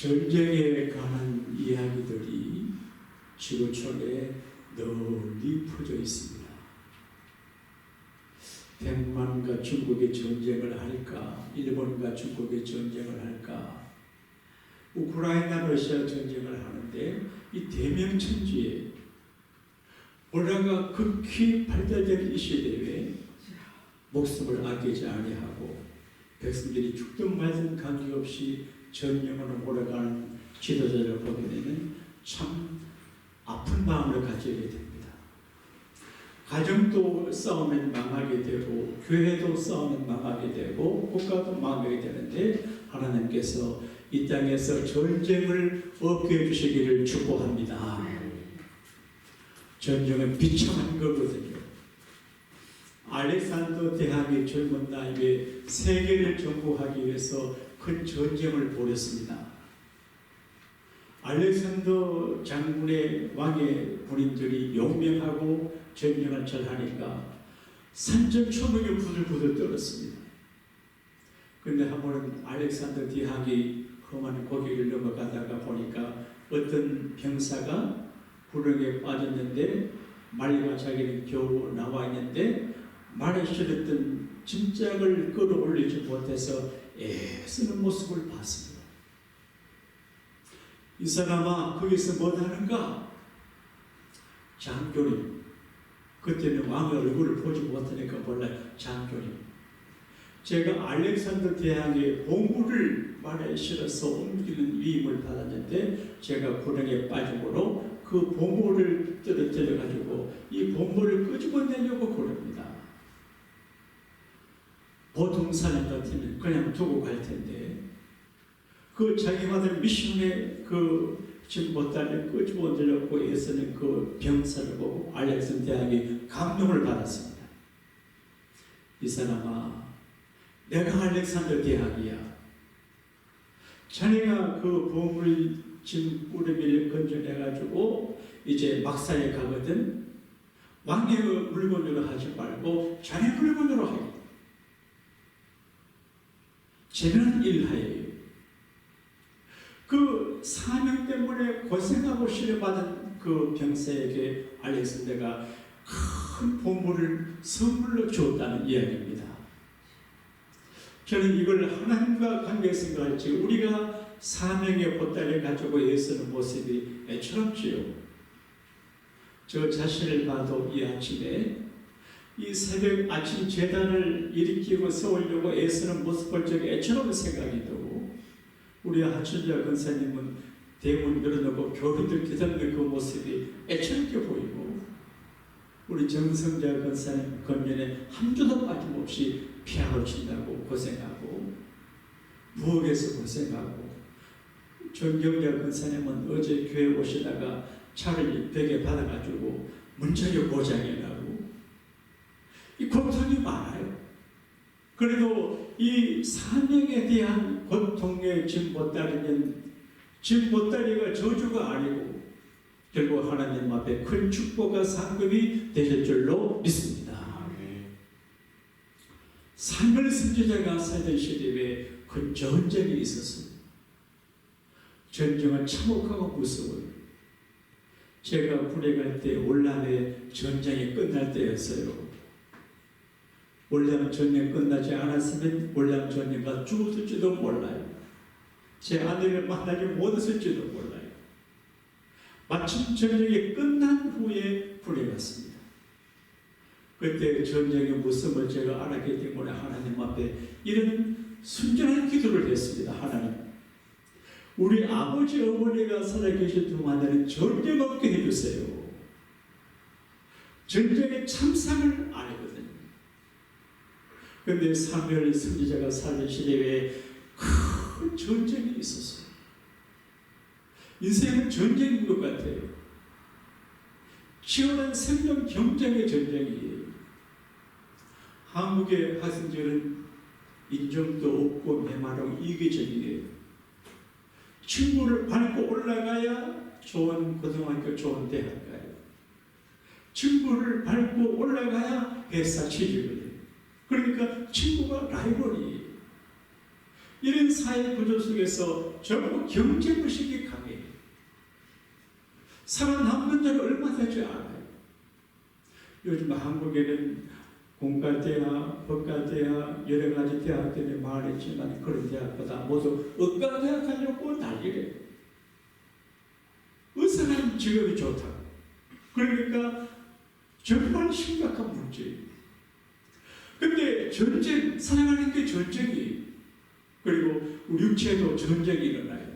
전쟁에 관한 이야기들이 지구촌에 널리 퍼져 있습니다. 대만과 중국의 전쟁을 할까? 일본과 중국의 전쟁을 할까? 우크라이나 러시아 전쟁을 하는데 이 대명천지에 언어가 극히 발달된 이 시대에 목숨을 아끼지 아니하고 백성들이 죽든 말든 관계없이 전쟁으로 몰아가는 지도자를 보게 되면 참 아픈 마음을 가지게 됩니다. 가정도 싸우면 망하게 되고 교회도 싸우면 망하게 되고 국가도 망하게 되는데 하나님께서 이 땅에서 전쟁을 없게 해주시기를 축복합니다. 전쟁은 비참한 거거든요. 알렉산더 대왕이 젊은 나이에 세계를 정복하기 위해서 큰 전쟁을 벌였습니다. 알렉산더 장군의 왕의 군인들이 용맹하고 전쟁을 잘하니까 산전초목이 부들부들 떨었습니다. 그런데 한 번은 알렉산더 대왕이 험한 고개를 넘어가다가 보니까 어떤 병사가 구렁에 빠졌는데 말과 자기는 겨우 나와 있는데 말에 실었던 짐짝을 끌어올리지 못해서 애쓰는 모습을 봤습니다. 이 사람아 거기서 뭐하는가? 장교님. 그때는 왕의 얼굴을 보지 못하니까 몰라요. 장교님. 제가 알렉산더 대왕의 봉구를 말에 실어서 옮기는 위임을 받았는데 제가 구렁에 빠짐으로 그 봉구를 떨어뜨려 가지고 이 봉구를 끄집어내려고 그럽니다. 보통 사람 같으면 그냥 두고 갈 텐데 그 자기 받은 미션에 그 지금 보따리를 끄집어내려고 애쓰는 그 병사를 보고 알렉산더 대왕이 감동을 받았습니다. 이 사람아, 내가 알렉산더 대왕이야. 자네가 그 보물 지금 꾸러미를 건져내가지고 이제 막사에 가거든. 왕의 물건으로 하지 말고 자네 물건으로 하게. 재미난 일을 하여요. 그 사명 때문에 고생하고 시련받은 그 병사에게 알렉산더가 큰 보물을 선물로 주었다는 이야기입니다. 저는 이걸 하나님과 관계 생각할지 우리가 사명의 보따리를 가지고 애쓰는 모습이 애처롭지요. 저 자신을 봐도 이 아침에 이 새벽 아침 제단을 일으키고 세우려고 애쓰는 모습 볼 적에 애처로운 생각이 들고 우리 하춘자 권사님은 대문 열어놓고 교회들 기다리는 그 모습이 애처롭게 보이고 우리 정성자 권사님 겉면에 한 주도 빠짐없이 피아노 친다고 고생하고 부엌에서 고생하고 정경자 권사님은 어제 교회 오시다가 차를 벽에 받아가지고 문자력 고장이 나고 이 고통이 많아요. 그래도 이 사명에 대한 고통의 짐 보따리는 짐 보따리가 저주가 아니고 결국 하나님 앞에 큰 축복과 상급이 되실 줄로 믿습니다. 사무엘 선지자가 살던 시대에 큰 전쟁이 있었습니다. 전쟁은 참혹하고 무서워요. 제가 군에 갈 때 월남에 전쟁이 끝날 때였어요. 월남 전쟁 끝나지 않았으면 월남 전쟁가 죽었을지도 몰라요. 제 아내를 만나지 못했을지도 몰라요. 마침 전쟁이 끝난 후에 군에 갔습니다. 그때 전쟁의 무서움을 제가 알았기 때문에 하나님 앞에 이런 순전한 기도를 했습니다. 하나님, 우리 아버지 어머니가 살아계실 동안에는 전쟁 없게 해주세요. 전쟁의 참상을 알거든요. 그런데 사무엘 선지자가 살던 시대에 큰 전쟁이 있었어요. 인생은 전쟁인 것 같아요. 치열한 생존 경쟁의 전쟁이에요. 한국의 학생들은 인정도 없고 메마르고 이기적이에요. 친구를 밟고 올라가야 좋은 고등학교, 좋은 대학 가요. 친구를 밟고 올라가야 회사 취직을 해요. 그러니까 친구가 라이벌이에요. 이런 사회 구조 속에서 전부 경쟁의식이 강해요. 살아남는 자는 얼마 되지 않아요. 요즘 한국에는 공과대학, 법과대학, 여러 가지 대학들이 많았지만 그런 대학보다 모두 의과대학 가려고 난리래요. 의사라는 직업이 좋다고. 그러니까 정말 심각한 문제예요. 근데 전쟁, 살아가는 게 전쟁이에요. 그리고 우리 육체도 전쟁이 일어나요.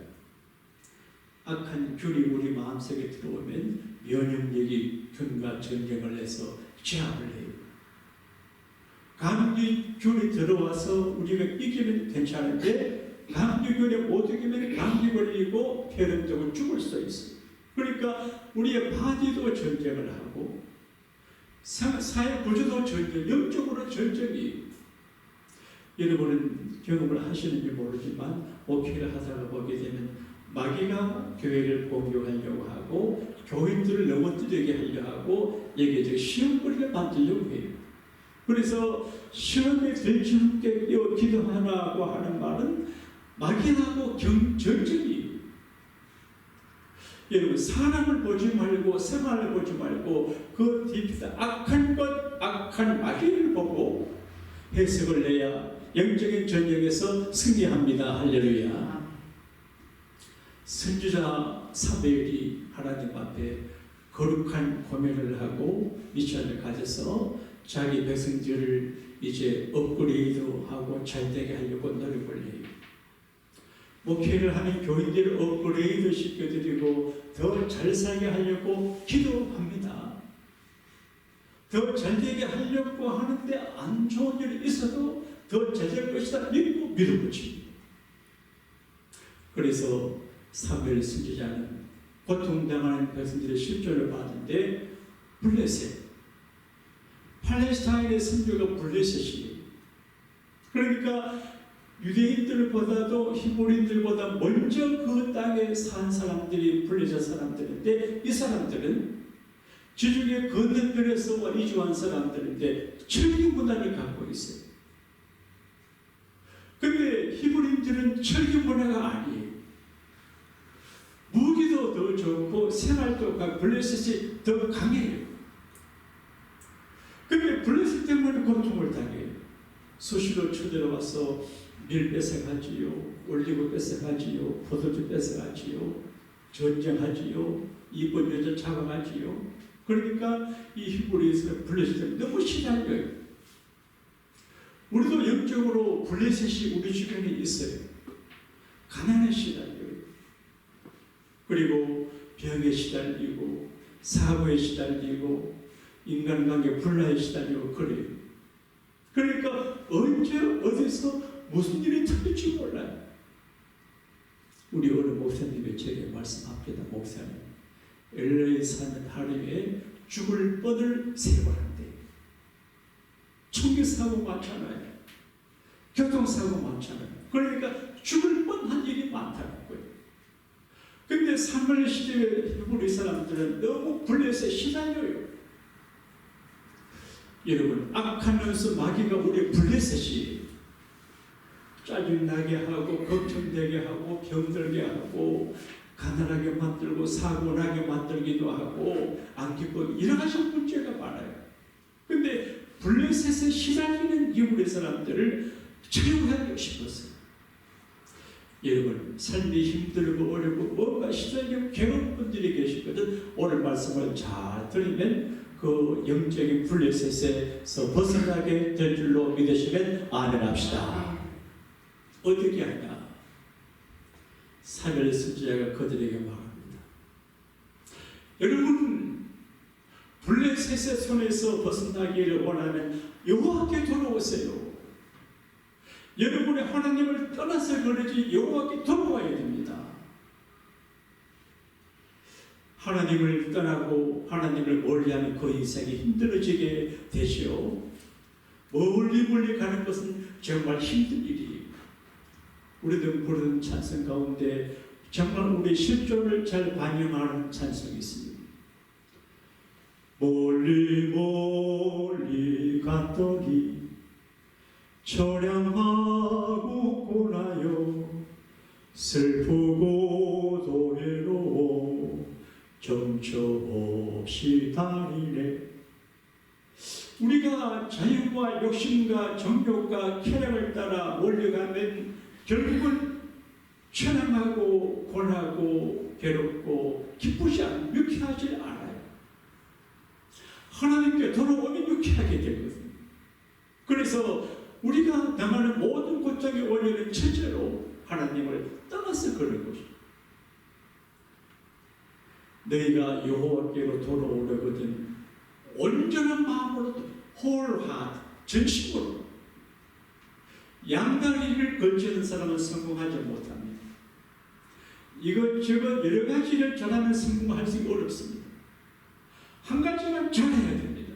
악한 균이 우리 마음속에 들어오면 면역력이 균과 전쟁을 해서 제압을 해요. 감기균이 들어와서 우리가 이기면 괜찮은데 감기균에 못 이기면 감기 걸리고 폐렴되고 죽을 수 있어요. 그러니까 우리의 바디도 전쟁을 하고 사회 구조도 전쟁, 영적으로 전쟁이. 여러분은 경험을 하시는지 모르지만 목회를 하다가 보게 되면 마귀가 교회를 공격하려고 하고 교인들을 넘어뜨리게 하려고 하고 여기에 시험거리를 만들려고 해요. 그래서 시험에 들지 않게 기도하라고 하는 말은 마귀하고 전쟁이에요. 여러분, 사람을 보지 말고 생활을 보지 말고 그 뒤에 악한 것, 악한 마귀를 보고 해석을 내야 영적인 전쟁에서 승리합니다. 할렐루야. 선지자 사무엘이 하나님 앞에 거룩한 고민을 하고 미션을 가져서 자기 백성들을 이제 업그레이드하고 잘되게 하려고 노력을 해요. 목회를 하는 교인들을 업그레이드 시켜드리고 더 잘 살게 하려고 기도합니다. 더 잘되게 하려고 하는데 안 좋은 일이 있어도 더 잘 될 것이다 믿고 믿어붙입니다. 그래서 사무엘 선지자는 고통당하는 백성들의 실존을 봤는데 블레셋, 팔레스타인의 선조가 블레셋이에요. 그러니까 유대인들보다도 히브리인들보다 먼저 그 땅에 산 사람들이 블레셋 사람들인데 이 사람들은 지중해 건너편에서 이주한 사람들인데 철기 문화를 갖고 있어요. 근데 히브리인들은 철기 문화가 아니에요. 무기도 더 좋고 생활도 블레셋이 더 강해요. 근데 블레셋 때문에 고통을 당해요. 수시로 쳐들어와서 밀 뺏어가지요, 올리브 뺏어가지요, 포도주 뺏어가지요, 전쟁하지요, 이쁜 여자 잡아가지요. 그러니까 이 히브리에서 블레셋은 너무 시달려요. 우리도 영적으로 블레셋이 우리 주변에 있어요. 가난에 시달려요. 그리고 병에 시달리고 사고에 시달리고 인간관계 불화에 시달리고 그래요. 그러니까 언제 어디서 무슨 일이 터질지 몰라요. 우리 어느 목사님이 제게 말씀합니다. 목사님, LA 사는 하루에 죽을 뻔을 3번 한대요. 총기사고 많잖아요. 교통사고 많잖아요. 그러니까 죽을 뻔한 일이 많다는 거예요. 근데 사무엘 시대의 히브리 사람들은 너무 블레셋에 시달려요. 여러분, 악하면서 마귀가 우리 블레셋이 짜증나게 하고 걱정되게 하고 병들게 하고 가난하게 만들고 사고나게 만들기도 하고 안 기쁘고 여러 가지 문제가 많아요. 근데 블레셋에 시달리는 히브리 사람들을 치유하고 싶었어요. 여러분, 삶이 힘들고 어렵고 뭔가 시달리고 괴로운 분들이 계시거든. 오늘 말씀을 잘 들으면 그 영적인 블레셋에서 벗어나게 될 줄로 믿으시면 아멘합시다. 어떻게 하냐? 사무엘 선지자가 그들에게 말합니다. 여러분, 블레셋의 손에서 벗어나기를 원하면 여호와께 돌아오세요. 여러분의 하나님을 떠나서 그러지 여호와께 돌아와야 됩니다. 하나님을 떠나고 하나님을 멀리하면 그 인생이 힘들어지게 되지요. 멀리 가는 것은 정말 힘든 일이에요. 우리들 부르는 찬송 가운데 정말 우리 실존을 잘 반영하는 찬송이 있습니다. 멀리 갔더니 처량하고 고나요 슬프고도 외로워 정처 없이 다니네. 우리가 자유와 욕심과 정욕과 쾌락을 따라 몰려가면 결국은 천황하고 고나고 괴롭고 기쁘지 않고 유쾌하지 않아요. 하나님께 돌아오면 유쾌하게 되거든요. 그래서 우리가 당하는 모든 고통의 원인은 첫째로 하나님을 떠나서 그런 것입니다. 너희가 여호와께로 돌아오려거든 온전한 마음으로 홀하 전심으로 양다리를 걸치는 사람은 성공하지 못합니다. 이것저것 여러 가지를 전하면 성공할 수 어렵습니다. 한 가지만 잘해야 됩니다.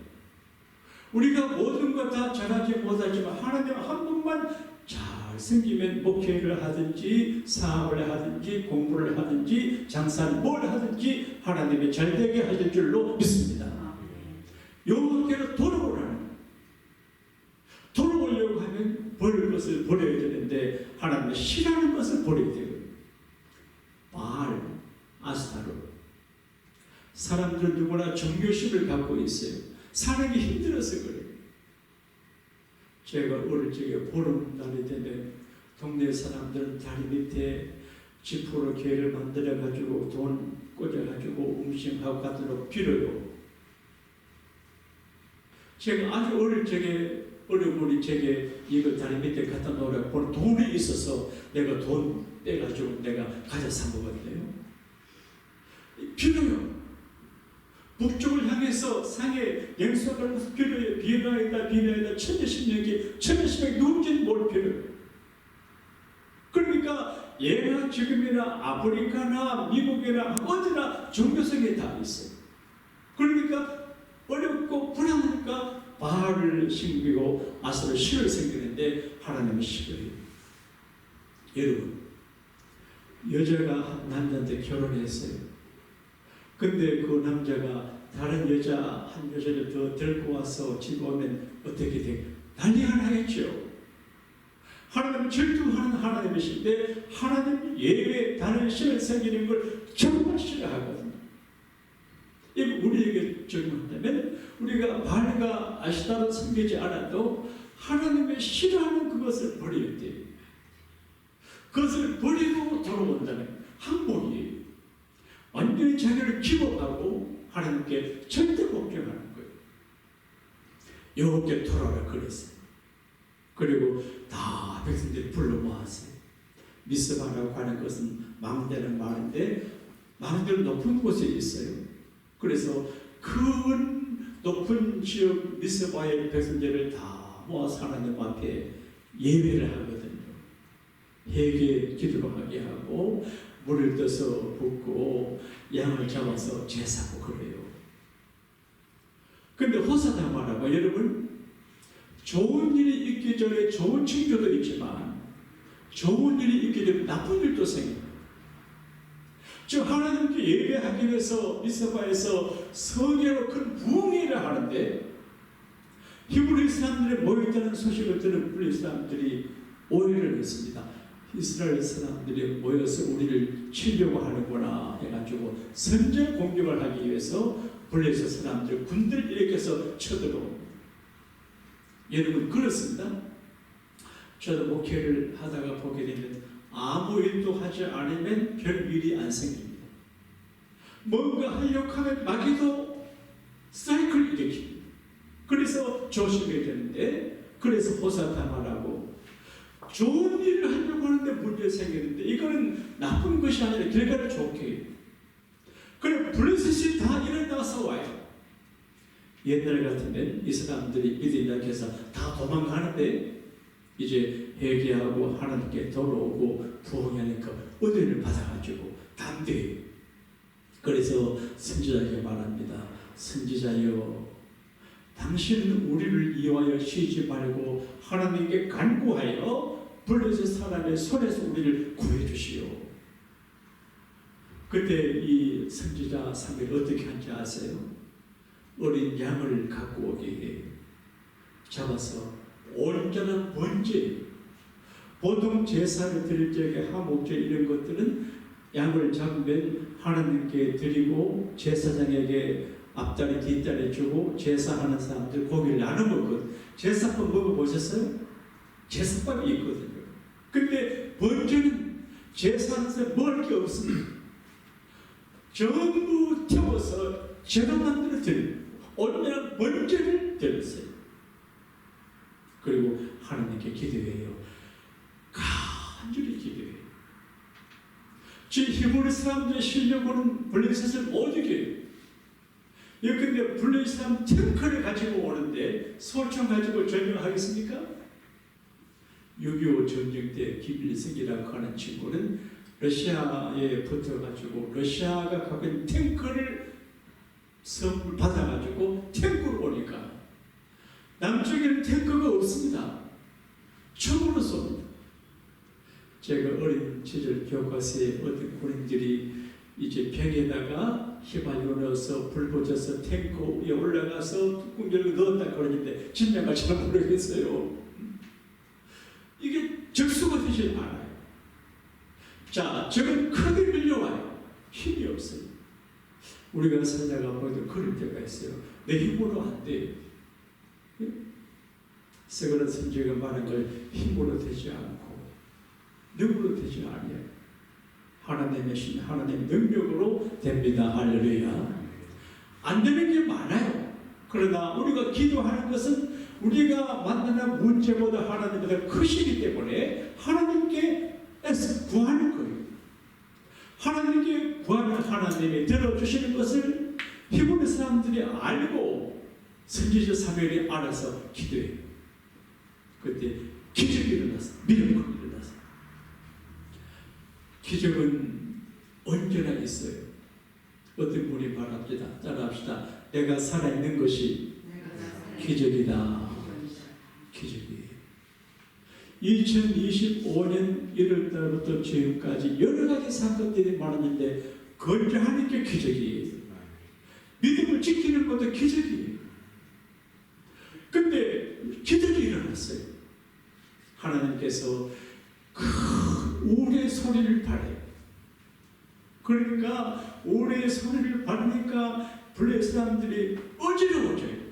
우리가 모든 것 다 잘하지 못하지만 하나님 한 분만 잘 섬기면 목회를 하든지 사업을 하든지 공부를 하든지 장사를 뭘 하든지 하나님이 잘되게 하실 줄로 믿습니다. 여호와께로 돌아오라는, 돌아오려고 하면 버릴 것을 버려야 되는데 하나님이 싫어하는 것을 버려야 되거든요. 바알, 아스타롯. 사람들은 누구나 종교심을 갖고 있어요. 사람이 힘들어서 그래요. 제가 어릴 적에 보름날이 되면 동네 사람들은 다리 밑에 지푸로 개를 만들어가지고 돈 꽂아가지고 음식하고 갖도록 빌어요. 제가 아주 어릴 적에 어려운이 제게 이걸 다리 밑에 갖다 놓으라고 돈이 있어서 내가 돈 빼가지고 내가 과자 사 먹었대요. 빌어요. 북쪽을 향해서 상에 영수를 빌어요. 비나이다 천여십명이 누군지 뭘 빌어요. 그러니까 예나 지금이나 아프리카나 미국이나 어디나 종교성이 다 있어요. 그러니까 어렵고 불안하니까 바알을 섬기고 아스를 신을 섬기는데 하나님은 싫어요. 여러분, 여자가 남자한테 결혼했어요. 근데 그 남자가 다른 여자 한 여자를 더 데리고 와서 집에 오면 어떻게 돼? 난리가 나겠죠. 하나님은 질투하는 하나님이신데 하나님 예외 다른 신을 섬기는 걸 정말 싫어하거든요. 이거 우리에게 적용한다면 우리가 바알과 아시타를 섬기지 않아도 하나님의 싫어하는 그것을 버려야 돼요. 그것을 버리고 돌아온다면 항복이에요. 완전히 자기를 기복하고 하나님께 절대 복종하는 거예요. 여호와께 돌아오라 그랬어요. 그리고 다 백성들이 불러 모았어요. 미스바라고 하는 것은 망대는 말인데 망대는 높은 곳에 있어요. 그래서 큰 높은 지역 미스바의 백성들을 다 모아서 하나님 앞에 예배를 하거든요. 회개 기도하게 하고 물을 떠서 붓고 양을 잡아서 제사하고 그래요. 근데 호사다마라고 여러분, 좋은 일이 있기 전에 좋은 징조도 있지만 좋은 일이 있기 전에 나쁜 일도 생깁니다. 즉 하나님께 예배하기 위해서 미스바에서 성회로 큰 부흥회를 하는데 히브리 사람들이 모였다는 소식을 들은 블리 사람들이 오해를 했습니다. 이스라엘 사람들이 모여서 우리를 치려고 하는구나 해가지고 선제 공격을 하기 위해서 블레셋 사람들 군대를 일으켜서 쳐들어옵니다. 여러분 그렇습니다. 저도 목회를 하다가 보게 되면 아무 일도 하지 않으면 별 일이 안 생깁니다. 뭔가 하려고 하면 마귀도 사이클 일으킵니다. 그래서 조심해야 되는데, 그래서 호사다마라고 좋은 일을 하려고 하는데 문제 생기는데 이거는 나쁜 것이 아니라 결과를 좋게 해요. 그럼 블레셋이 다 일어나서 와요. 옛날 같으면 이 사람들이 미디안에서 다 도망가는데 이제 회개하고 하나님께 돌아오고 부흥하니까 은혜를 받아가지고 담대해요. 그래서 선지자에게 말합니다. 선지자여, 당신은 우리를 이용하여 쉬지 말고 하나님께 간구하여 블레셋 사람의 손에서 우리를 구해주시오. 그때 이 선지자 사무엘이 어떻게 한지 아세요? 어린 양을 갖고 오게 해요. 잡아서 온전한 번제, 보통 제사를 드릴 적에 하목제 이런 것들은 양을 잡으면 하나님께 드리고 제사장에게 앞다리 뒷다리 주고 제사하는 사람들 고기를 나눠 먹거든. 제사밥 먹어보셨어요? 제사밥이 있거든요. 근데 번제는 제사하는 사람 먹을 게 없습니다. 전부 태워서 제가 만들어 드립니다. 오늘은 번제를 드렸어요. 그리고 하나님께 기도해요. 간절히 기도해요. 지금 히브리 사람들의 실력으로는 블레셋을 못 이겨요. 근데 블레셋 사람 탱크를 가지고 오는데 소총 가지고 전쟁하겠습니까? 6.25 전쟁 때 김일성이라고 하는 친구는 러시아에 붙어가지고 러시아가 갖고 있는 탱크를 선물 받아가지고 탱크를 오니까 남쪽에는 탱크가 없습니다. 총으로 쏩니다. 제가 어린 시절 교과서에 어떤 군인들이 이제 벽에다가 휘발유 넣어서 불 붙여서 탱크 위에 올라가서 뚜껑 열고 넣었다 그러는데 진짜가 잘 모르겠어요. 이게 적수가 되지 않아요. 자, 저건 크게 밀려와요. 힘이 없어요. 우리가 살다가 보면 그럴 때가 있어요. 내 힘으로 안 돼요. 서거라 선지가 말한 걸 힘으로 되지 않고 능으로 되지 않아요. 하나님의 신, 하나님의 능력으로 됩니다. 할렐루야. 안 되는 게 많아요. 그러나 우리가 기도하는 것은 우리가 만나는 문제보다 하나님보다 크시기 때문에 하나님께 구하는 거예요. 하나님께 구하면 하나님이 들어주시는 것을 히브리 사람들이 알고 선지자 사무엘이 알아서 기도해요. 그때 기적이 일어났어. 미라클이 일어났어. 기적은 언제나 있어요. 어떤 분이 말합니다. 따라합시다. 내가 살아있는 것이 기적이다. 기적이에요. 2025년 1월달부터 지금까지 여러 가지 사건들이 많았는데 건재하는 게 기적이에요. 믿음을 지키는 것도 기적이에요. 근데 기적이 일어났어요. 하나님께서 큰 우레의 소리를 발해요. 그러니까 우레의 소리를 발하니까 블레셋 사람들이 어지러워져요.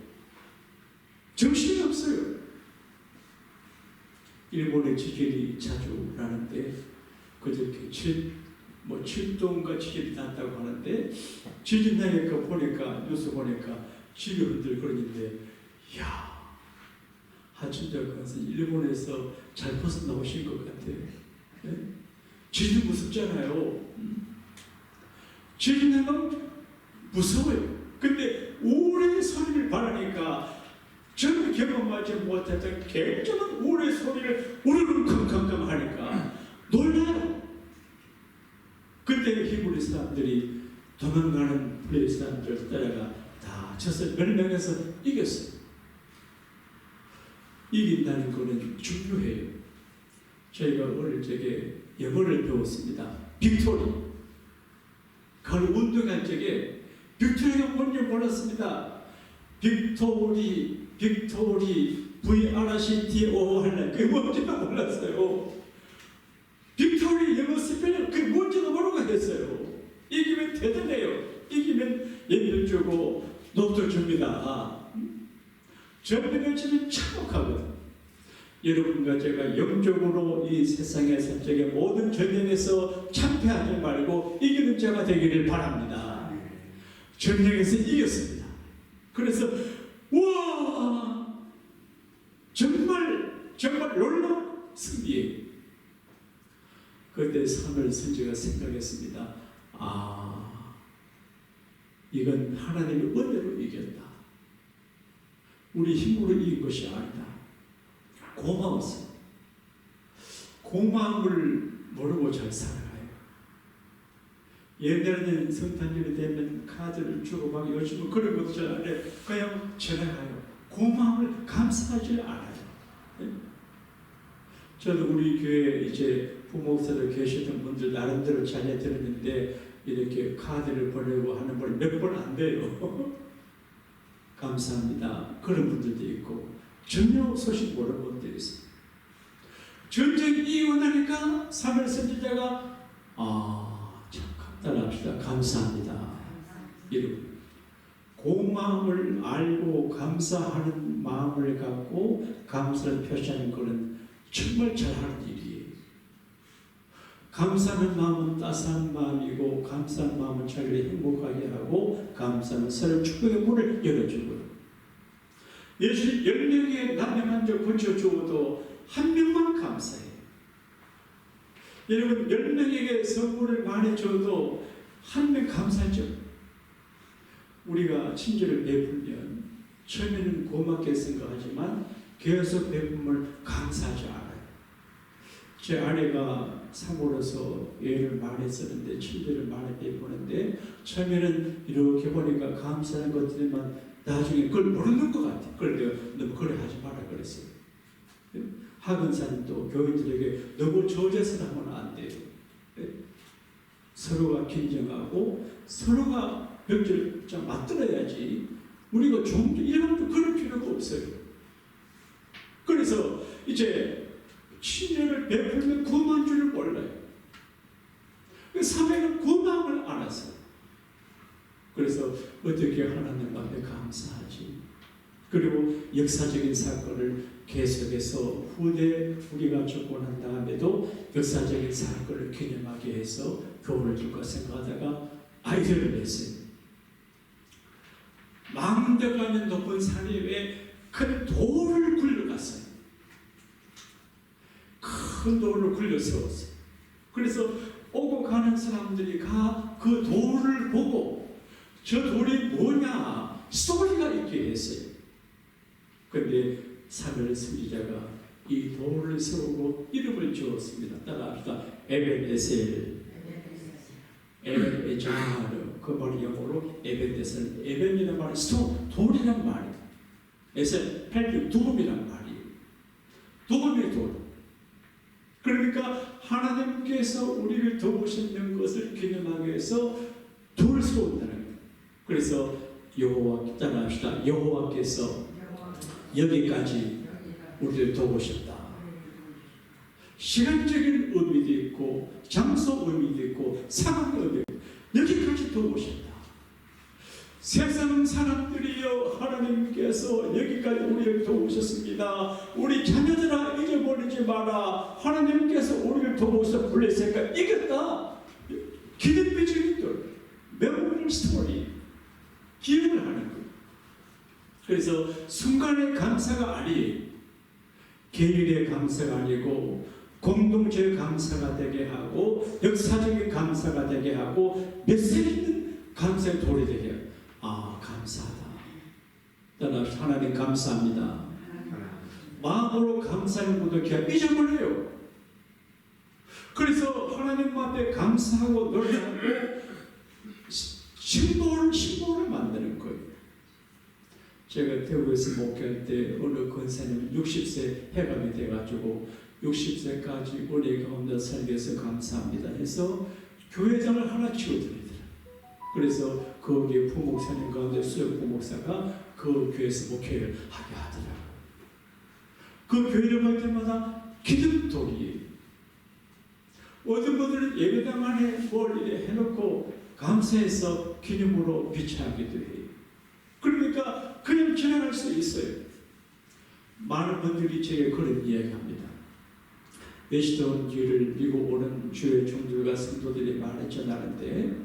정신이 없어요. 일본의 지진이 자주 나는데 그저께 7도인가 지진이 났다고 하는데 지진 나니까 보니까 뉴스 보니까 지휘원들 그러는데 야 하춘자 가서 일본에서 잘 벗어나오신 것 같아요. 네? 지진 무섭잖아요. 지진 하면 무서워요. 근데 오래 소리를 바라니까 저는 경험하지 못했던 굉장한 오래 소리를 우르르 캄캄캄 하니까 놀라요. 그때 히브리 사람들이 도망가는 블레셋 사람들 따라가 다 쳐서 멸망해서 이겼어요. 이긴다는 것은 중요해요. 저희가 어릴 적에 영어를 배웠습니다. 빅토리. 그걸 운동할 적에 빅토리가 뭔지 몰랐습니다. 빅토리 VRCTO 할래. 그게 뭔지도 몰랐어요. 빅토리 영어 스펠링 그게 뭔지도 모르고 했어요. 이기면 대단해요. 이기면 예를 주고 녹도 줍니다. 전쟁을 치면 참혹하거든. 여러분과 제가 영적으로 이 세상의 살적의 모든 전쟁에서 참패하지 말고 이기는 자가 되기를 바랍니다. 전쟁에서 이겼습니다. 그래서 와 정말 놀라운 승리예요. 그때 사무엘 선지자가 생각했습니다. 이건 하나님의 은혜로 이겼다. 우리 힘으로 이긴 것이 아니다. 고마웠어요. 고마움을 모르고 잘 살아가요. 옛날에는 성탄절이 되면 카드를 주고 막 요즘은 그런 것도 잘 안 해요. 그냥 전화가요. 고마움을 감사하지 않아요. 저도 우리 교회에 이제 부목사로 계시던 분들 나름대로 자녀 들었는데 이렇게 카드를 보내고 하는 분 몇 번 안 돼요. 감사합니다. 그런 분들도 있고 전혀 소식 모르는 분들이 있어요. 전쟁이 이기고 나니까 사무엘 선지자가 참 따라합시다. 감사합니다. 이러고 고마움을 알고 감사하는 마음을 갖고 감사를 표시하는 것은 정말 잘하는 일이에요. 감사하는 마음은 따스한 마음이고 감사한 마음은 자기를 행복하게 하고 감사는 서로 축복의 문을 열어주고요. 예수님 10명의 남녀 한자 고쳐주어도 한 명만 감사해요. 여러분 10명에게 선물을 많이 줘도 한 명 감사하죠. 우리가 친절을 베풀면 처음에는 고맙게 생각하지만 계속 베품을 감사하지 않아요. 제 아내가 사모로서 애를 많이 쓰는데 친절을 많이 베푸는데 처음에는 이렇게 보니까 감사한 것들만 나중에 그걸 모르는 것 같아요. 그걸 내가 너무 그래 하지 마라 그랬어요. 학원사님도 교인들에게 너무 저짓을 하면 안 돼요. 서로가 긴장하고 서로가 벽지를 좀 맞들어야지. 우리가 좀 일반도 그럴 필요가 없어요. 그래서 이제 친절을 베풀면 고마운 줄을 몰라요. 사회는 고마움을 알았어요. 그래서 어떻게 하나님 앞에 감사하지. 그리고 역사적인 사건을 계속해서 후대 우리가 죽고 난 다음에도 역사적인 사건을 기념하게 해서 교훈을 줄까 생각하다가 아이디어를 냈어요. 망대가 있는 높은 산 위에 큰 돌을 굴려갔어요. 큰 돌을 굴려 세웠어요. 그래서 오고 가는 사람들이 그 돌을 보고 저 돌이 뭐냐 스토리가 있게 했어요. 그런데 사무엘 선지자가 이 돌을 세우고 이름을 지었습니다. 따라합시다. 에벤에셀. 에벤에자르. 그 말이 영어로 에벤에셀. 에벤이란 말은 돌이란 말이에요. 에셀, 펠, 두금이란 말이에요. 두금의 돌. 그러니까 하나님께서 우리를 도우시는 것을 기념하기 위해서 돌을 세운다는 거예요. 그래서 여호와 따라합시다. 여호와께서 여기까지 우리를 도우셨다. 시간적인 의미도 있고 장소 의미도 있고 상황의 의미도 있고 여기까지 도우셨다. 세상 사람들이여 하나님께서 여기까지 우리를 도우셨습니다. 우리 자녀들아 잊어버리지 마라. 하나님께서 우리를 도우셔서 불렀으니까 이겼다. 기념비적인 돌, 메모리 스토리, 기억을 하는 거예요. 그래서 순간의 감사가 아니에요. 개인의 감사가 아니고 공동체의 감사가 되게 하고 역사적인 감사가 되게 하고 메시지 있는 감사의 돌이 되게 해요. 감사하다. 따라서 하나님 감사합니다. 마음으로 감사하는 것도 그냥 잊어버려요. 그래서 하나님 앞에 감사하고 노래하고 심보를 만드는 거예요. 제가 태국에서 목회할 때 어느 권사님은 60세 해감이 돼가지고 60세까지 은혜 가운데 살게 해서 감사합니다 해서 교회장을 하나 치워드리더라. 그래서 거기에 부목사님 가운데 수영 부목사가 그 교회에서 목회를 하게 하더라고요. 그 교회를 갈 때마다 기름돌이에요. 어떤 분들은 예배당 안에 뭘 이래 해놓고 감사해서 기념으로 비치하기도 해요. 그러니까 그냥 지나갈 수 있어요. 많은 분들이 제게 그런 이야기합니다. 외시던 길을 미국 오는 주의 종들과 성도들이 많이 전하는데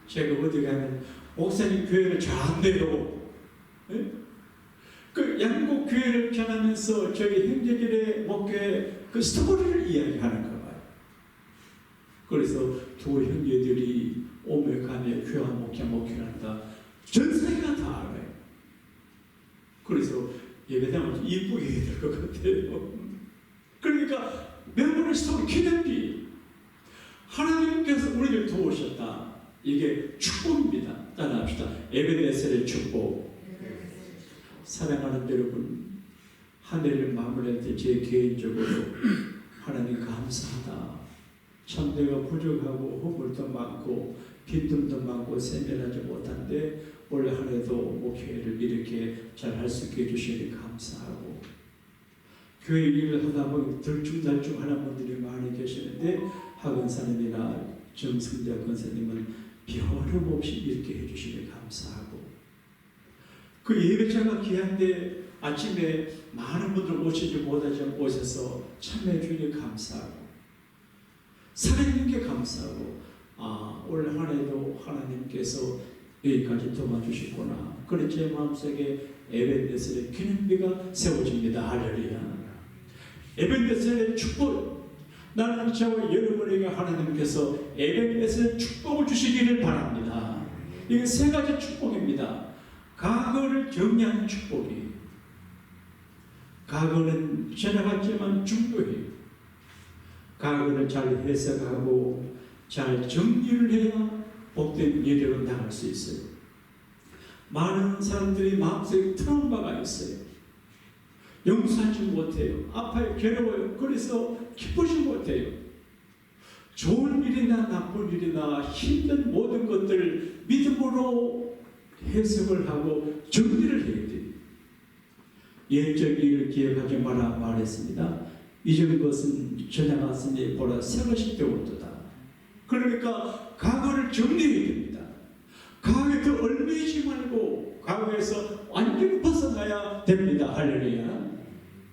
제가 어디 가면 목사님 교회를 잘한대요. 네? 그 양국 교회를 전하면서 저희 형제들의 목회 그 스토리를 이야기하는 거 봐요. 그래서 두 형제들이 오며 가며 교회 목회한다. 전 세계가 다 알아요. 그래서 예배당을 이쁘게 해야 될 것 같아요. 그러니까 메모리 스토리 기념비. 하나님께서 우리를 도우셨다. 이게 축복입니다. 따라합시다. 에베네셀의 축복. 사랑하는 여러분, 한 해를 마무리할 때 제 개인적으로 하나님 감사하다. 참 내가 부족하고 허물도 많고 빈틈도 많고 세면하지 못한데 올 한해도 목회를 이렇게 잘 할 수 있게 해주시니 감사하고 교회 일을 하다 보면 들쭉날쭉 하는 분들이 많이 계시는데 하근사님이나 정승자 권사님은 변함없이 이렇게 해주시니 감사하고, 그 예배자가 귀한데 아침에 많은 분들 오시지 못하지만 오셔서 참여해 주니 감사하고, 살아있는 게 감사하고, 올 한 해도 하나님께서 여기까지 도와주시구나. 그래 제 마음속에 에벤데셀의 기념비가 세워집니다. 할렐루야. 에벤데셀의 축복, 나는 저와 여러분에게 하나님께서 에벤데셀의 축복을 주시기를 바랍니다. 이게 세 가지 축복입니다. 과거를 정리하는 축복이, 과거는 지나갔지만 중요해요. 과거를 잘 해석하고 잘 정리를 해야 복된 미래로 나갈 수 있어요. 많은 사람들이 마음속에 트라우마가 있어요. 용서하지 못해요. 아파요. 괴로워요. 그래서 기쁘지 못해요. 좋은 일이나 나쁜 일이나 힘든 모든 것들을 믿음으로 해석을 하고 정리를 해야 돼요. 옛적 일을 기억하지 마라 말했습니다. 잊은 것은 지나갔으니 보라 새 것이 되었도다. 그러니까 과거를 정리해야 됩니다. 과거에 더 얽매이지 말고 과거에서 완전히 벗어나야 됩니다. 할렐루야.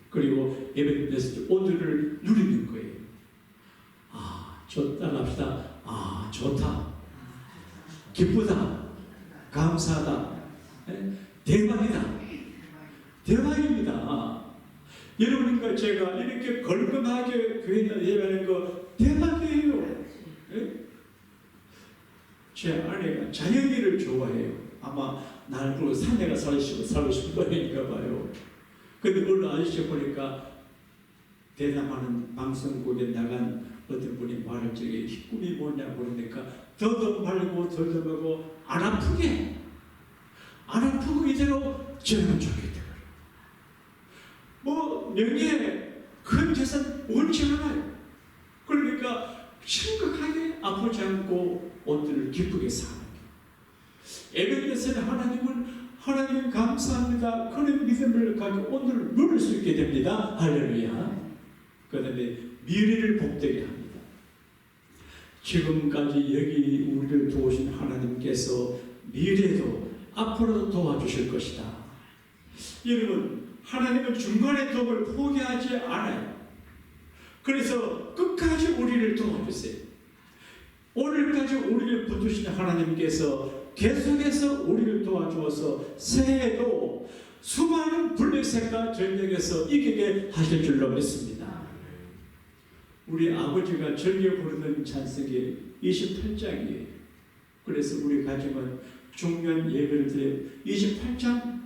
그리고 예배드렸을 때 오늘을 누리는 거예요. 따라합시다. 좋다. 기쁘다. 감사하다. 대박이다. 대박입니다. 여러분과 제가 이렇게 걸끔하게 교회에 예배하는 거 대박이에요. 제 아내가 자연일을 좋아해요. 아마 날 보고 산에 가서 살고 싶은 거니까 봐요. 근데 오늘 아저씨 보니까 대담하는 방송국에 나간 어떤 분이 말을 저게 꿈이 뭐냐 그러니까 더도 말고 더도 말고 안 아프고 이대로 지내면 좋겠다. 명예 큰 재산 원치 않아요. 그러니까 심각하게 아프지 않고 오늘을 기쁘게 사는 게. 에베네셀 하나님 감사합니다. 그런 믿음을 가지고 오늘을 누릴 수 있게 됩니다. 할렐루야. 그 다음에 미래를 복되게 합니다. 지금까지 여기 우리를 도우신 하나님께서 미래도 앞으로도 도와주실 것이다. 여러분, 하나님은 중간에 도움을 포기하지 않아요. 그래서 끝까지 우리를 도와주세요. 오늘까지 우리를 붙드신 하나님께서 계속해서 우리를 도와주어서 새해에도 수많은 블레셋과 전쟁에서 이기게 하실 줄로 믿습니다. 우리 아버지가 즐겨 부르는 찬송이 28장이에요. 그래서 우리 가지면 중요한 예배를 드려 28장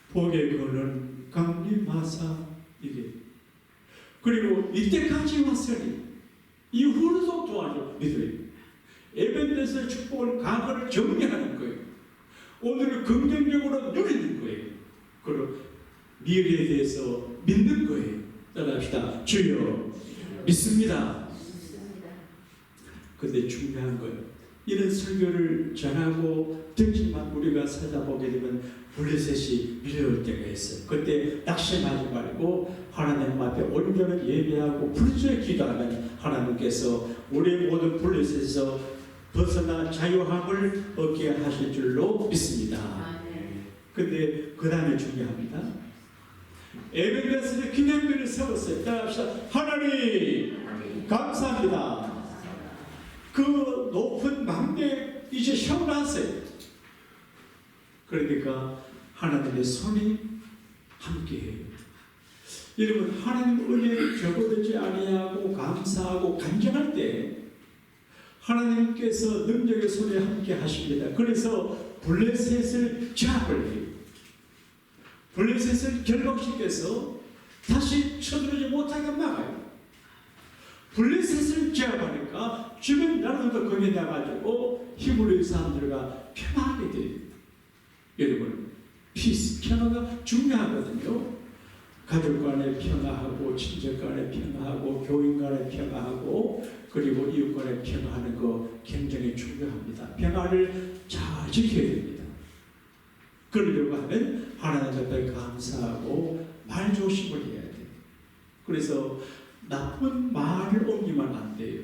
복에 거는 강림하사 이게. 그리고 이때까지 왔으니 이후로도 도와줘 믿어요. 에벤데셀 축복을 과거를 정리하는 거예요. 오늘을 긍정적으로 누리는 거예요. 그리고 미래에 대해서 믿는 거예요. 따라합시다. 주여 믿습니다. 근데 중요한 거예요. 이런 설교를 전하고 듣지만 우리가 찾아보게 되면 블레셋이 밀려올 때가 있어요. 그때 낙심하지 말고 하나님 앞에 온전히 예배하고 부르짖어 기도하면 하나님께서 우리의 모든 블레셋에서 벗어나 자유함을 얻게 하실 줄로 믿습니다. 근데 그 다음에 중요합니다. 에베네셀의 기념비를 세웠어요. 따라합시다. 하나님 감사합니다. 그 높은 망대 이제 세워놨어요. 그러니까 하나님의 손이 함께해요. 여러분, 하나님 은혜를 적어두지 아니하고 감사하고 간증할 때 하나님께서 능력의 손에 함께 하십니다. 그래서 블레셋을 제압을 해요. 블레셋을 결박시켜서 다시 쳐들어오지 못하게 막아요. 블레셋을 제압하니까 주변 나라들도 거기에 나가지고 히브리 사람들과 평화하게 돼요. 여러분, 피스, 평화가 중요하거든요. 가족 간의 평화하고 친척 간의 평화하고 교인 간의 평화하고 그리고 이웃 간의 평화하는 거 굉장히 중요합니다. 평화를 잘 지켜야 됩니다. 그러려고 하면 하나님 앞에 감사하고 말 조심을 해야 돼요. 그래서 나쁜 말을 옮기면 안 돼요.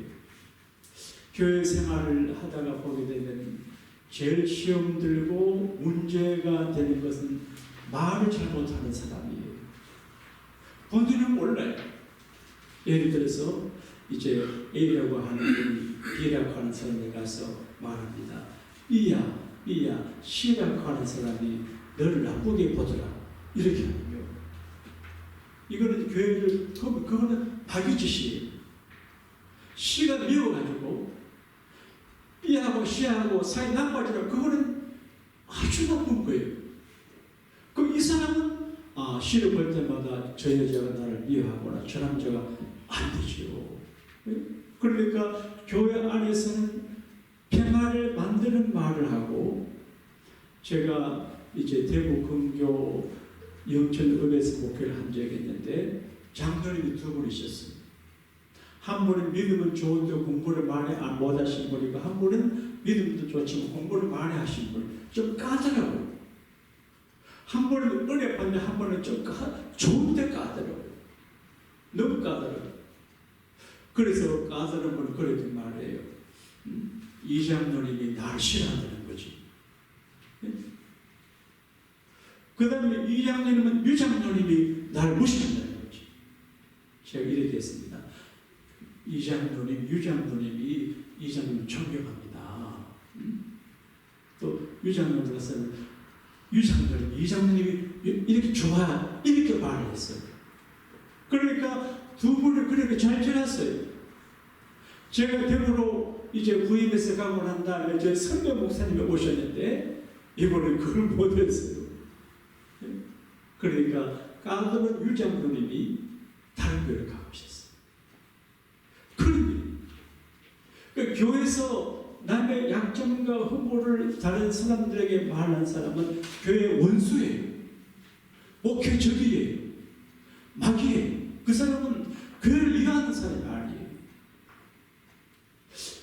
교회 생활을 하다가 보게 되면 제일 시험 들고 문제가 되는 것은 말을 잘못하는 사람이에요. 본인은 몰라요. 예를 들어서 이제 A라고 하는 분이 B라고 하는 사람에 가서 말합니다. B야, C라고 하는 사람이 너를 나쁘게 보더라. 이렇게 하는요. 이거는 교회를, 그거는 박이짓이에요. C가 미워가지고 B하고 C하고 사이 나빠지라, 그거는 아주 나쁜 거예요. 그럼 이 사람은 C를 볼 때마다 저 여자가 나를 미워하거나 저 남자가 안 되지요. 그러니까 교회 안에서는 평화를 만드는 말을 하고, 제가 이제 대구 금교 영천읍에서 목회를 한 적이 있는데 장로님이 두 분이셨어요. 한 분은 믿음은 좋은데 공부를 많이 못 하신 분이고, 한 분은 믿음도 좋지만 공부를 많이 하신 분, 좀 까더라고요. 한 번은 은혜 받는데 한 번은 좀 좋은데 까더라고요. 너무 까더라고요. 그래서 까다로운 분 그렇게 말해요. 이장로님이 날 싫어한다는 거지. 그 다음에 이장로님은 유장로님이 날 무시한다는 거지. 제가 이렇게 했습니다. 이장로님, 유장로님이 이장로님 존경합니다. 또 유장로님 가서는 유장로님, 이장로님이 이렇게 좋아, 이렇게 말을 했어요. 그러니까 두 분을 그렇게 잘 지냈어요. 제가 대구로 이제 부임해서 가고 난 다음에 저 선배 목사님이 오셨는데 이번엔 그걸 못했어요. 그러니까 까다로운 유장로님이 다른 교회를 가고 오셨어요. 그런 그 교회에서 남의 약점과 흠모를 다른 사람들에게 말하는 사람은 교회의 원수예요. 목회적이에요. 마귀예요. 그 사람은 교회를 이해하는 사람이 아니에요.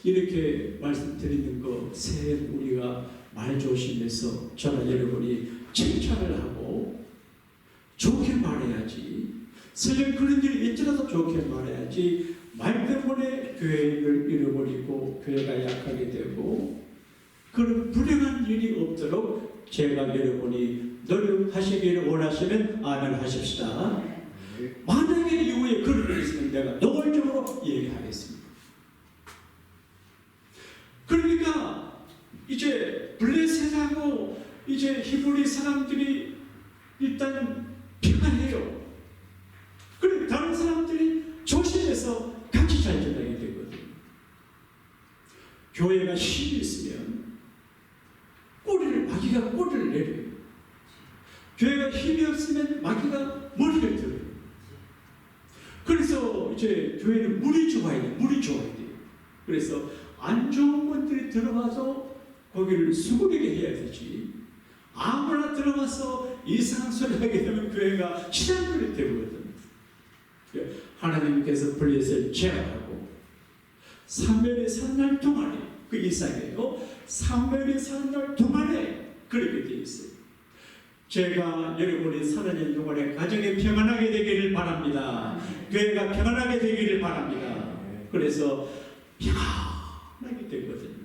이렇게 말씀드리는 거, 새해 우리가 말 조심해서 저나 여러분이 칭찬을 하고 좋게 말해야지. 설령 그런 일이 있더라도 좋게 말해야지. 말 때문에 교회를 잃어버리고 교회가 약하게 되고 그런 불행한 일이 없도록 제가 여러분이 노력하시기를 원하시면 아멘 하십시다. 만약에 이후에 그런 일이 있으면 내가 노골적으로 얘기하겠습니다. 그러니까 이제 블레셋하고 이제 히브리 사람들이 일단 평안해요. 그리고 다른 사람들이 조심해서 같이 잘 지내게 되거든요. 교회가 힘이 있으면 마귀가 꼬리를 내려요. 교회가 힘이 없으면 마귀가 머리를 들어요. 그래서 이제 교회는 물이 좋아야 돼요. 물이 좋아야 돼요. 그래서 안 좋은 분들이 들어가서 거기를 수그리게 해야 되지. 아무나 들어가서 이상한 소리 하게 되면 교회가 시장들이 되거든. 하나님께서 블레셋을 제압하고 사무엘이 산 날 동안에, 그 이상이에요. 사무엘이 산 날 동안에 그렇게 되어 있어요. 제가 여러분이 살아있는 동안에 가정이 평안하게 되기를 바랍니다. 교회가 평안하게 되기를 바랍니다. 그래서 평안하게 되거든요.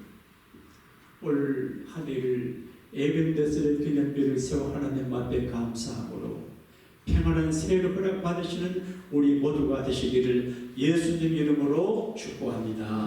올 한 해를 에벤데스의 기념비를 세워 하나님 앞에 감사함으로 평안한 새해를 허락받으시는 우리 모두가 되시기를 예수님 이름으로 축복합니다.